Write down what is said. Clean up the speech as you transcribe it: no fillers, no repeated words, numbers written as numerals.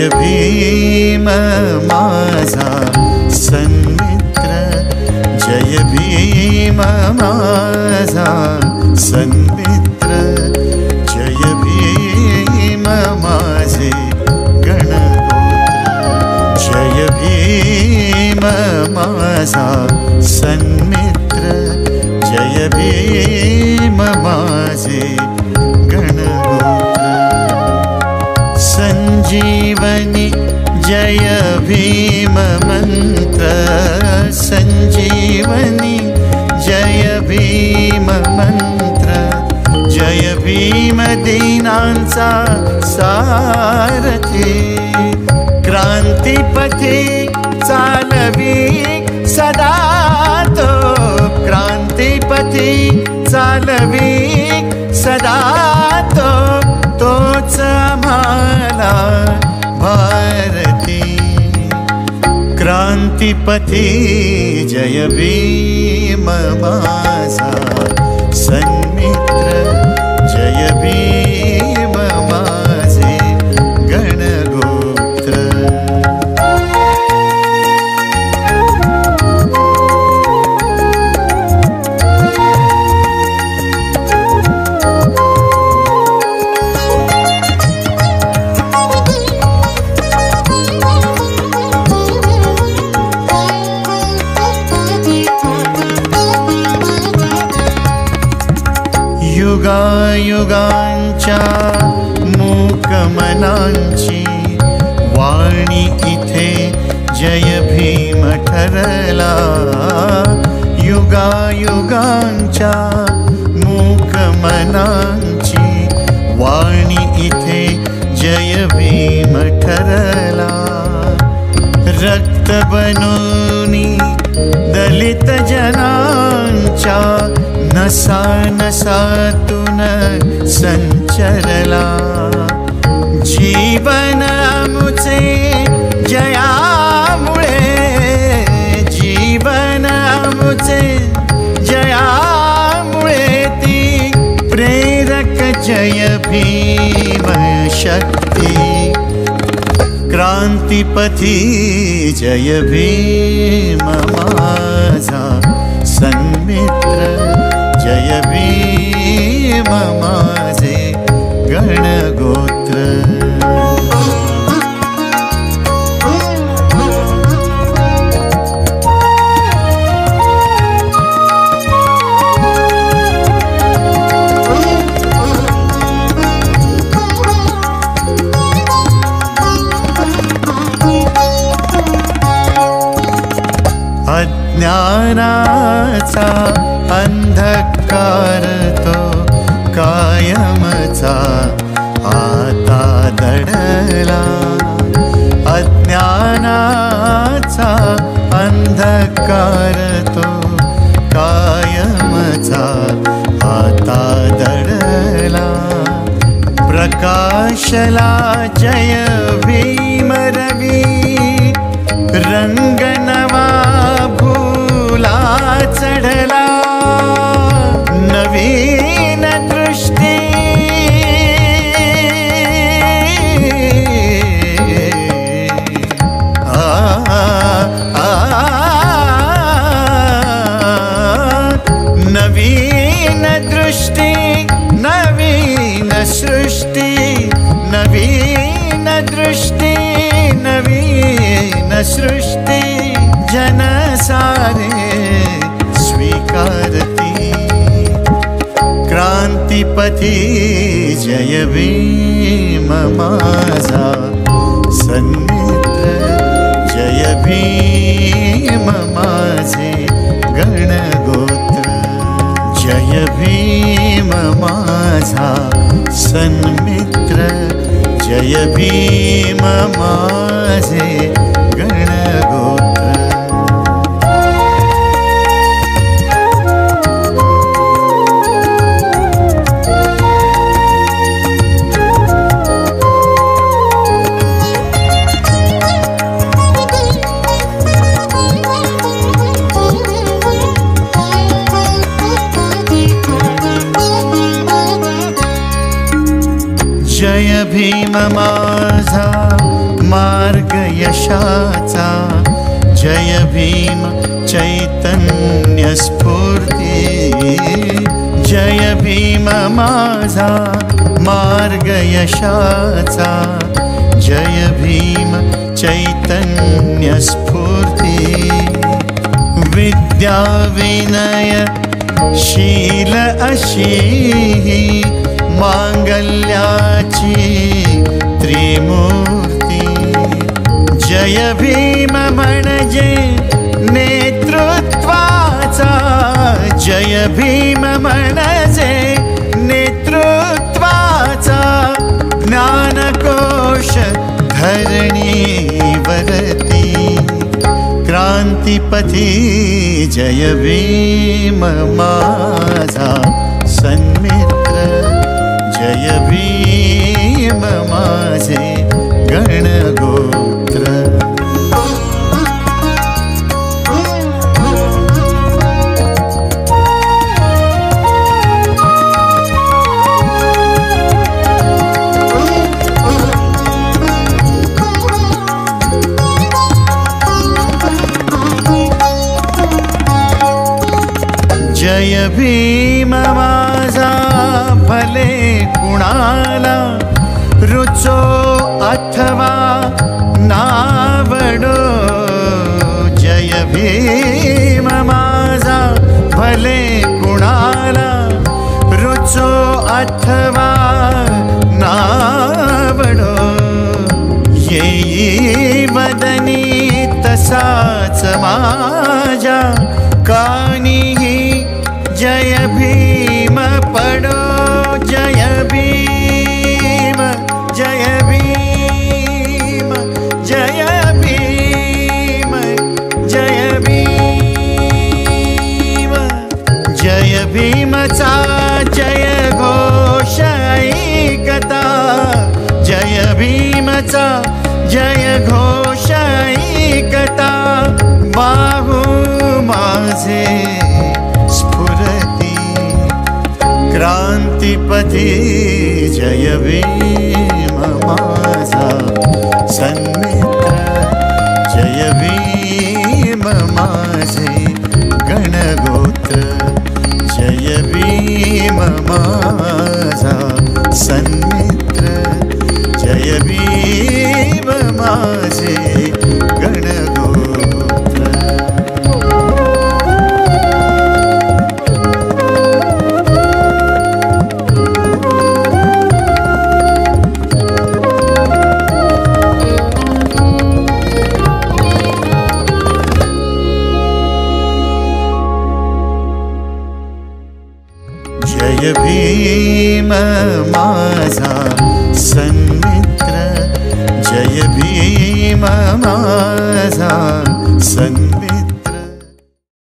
जय भीम माझा सन्मित्र, जय भीम माझा सन्मित्र, जय भीम माझे गणगोत्र, जय भीम माझा सन्मित्र, जय भीम माझे गणगोत्र। संजीवनी जय भीम मंत्र, संजीवनी जय भीम मंत्र, जय भीम दीनांचा सारथी, क्रांतीपथी चालवी सदा तो, क्रांतीपथी चालवी सदा तो, तोच आम्हाला भारती। क्रांतीपथी जय भीम माझा सन्मित्र, जय भीम माझे गणगोत्र। युगायुगांच्या मूकमनांची वाणी इथे जय भीम ठरला, युगायुगांच्या मूकमनांची वाणी इथे जय भीम ठरला। रक्त बनूनी दलित जनांच्या नसा नसातून संचरला, जीवन आमुचे जयामुळे, जीवन आमुचे जयामुळे ती प्रेरक जय भीम शक्ती। क्रांतीपथी जय भीम माझा सन्मित्र, जय भीम माझे गणगोत्र। अज्ञानाचा अंधकार तो कायमचा आता दडला, अज्ञानाचा अंधकार तो कायमचा आता दडला। प्रकाशला जय भीम रवी, रंग नवा भूला चढला, नवीन दृष्टी नवीन दृष्टी, नवीन सृष्टी, नवीन दृष्टी, नवीन सृष्टी जनसारे स्वीकारती। क्रांतीपथी जय भीम माझा सन्मित्र, जय भीम माझे गणगोत्र, जय भीम माझा सन्मित्र, जय भीम माझे गणगोत्र। जय भीम माझा मार्ग यशाचा, जय भीम चैतन्य स्फूर्ती, जय भीम माझा मार्ग यशाचा, जय भीम चैतन्य स्फूर्ती, विद्या विनय शील अशी मांगल्याची त्रिमूर्ती, जय भीम म्हणजे नेतृत्वाचा, जय भीम म्हणजे नेतृत्वाचा, ज्ञानकोश धरणीवरती, क्रांतिपथी जय भीम माझा सन्मित्र, जय भीम माझे गणगोत्र, जय भीम माझा भले कुणाला रुचो अथवा नावडो, जय भीम माझा भले कुणाला रुचो अथवा नावडो, येई वदनी तसाच माझ्या कानीही जय भीम पडो, जय भीम जय भीम जय भीम जय भीम, जय भीमचा जय घोष ऐकता, जय भीमचा जय घोष ऐकता, बाहू माझे क्रांतिपथी जय भीम माझा सन्मित्र, जय भीम माझे गणगोत्र, जय भीम माझा सन्मित्र, जय भीम माझे गणगोत्र। जय भीम माझा सन्मित्र, जय भीम माझा सन्मित्र,